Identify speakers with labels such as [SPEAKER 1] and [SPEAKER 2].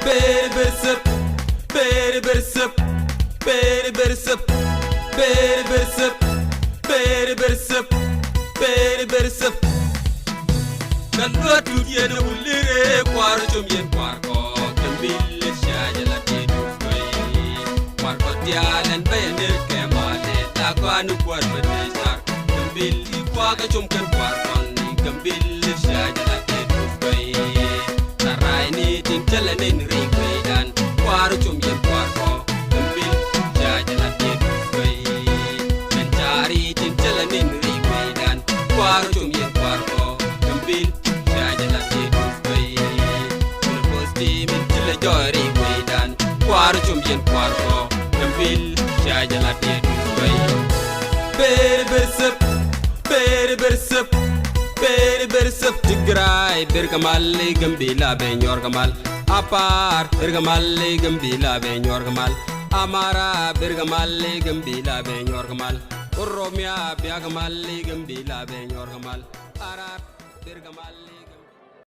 [SPEAKER 1] Beri bersip, beri bersip, beri bersip, beri bersip, beri bersip, beri bersip. Kalwa tuye na ulire kwar chumyen kwar ko kambil shajala tidu koi kwar ko tialan bayanir kemale ta kwanu kwar bedesar kambil ikwa ka chumkan kwar kon kambil shajala tidu koi tarai ni tinchala nin rikwedan kwar chumyen kwar ko kambil shajala tidu koi mencari tinchala nin rikwedan kwar chumyen kwar ko kambil Jori Widan, Quar Chumbian Quarko, Cambil, Shajala Ted Way. Beri bersip, beri bersip, beri bersip, Tigray, Bergamali, Gambila, Ben Yorgamal, Apar, Bergamali, Gambila, Ben Yorgamal, Amara, Bergamali, Gambila, Ben Yorgamal, Uromia, Biagamali, Gambila, Ben Yorgamal, Arab, Bergamali.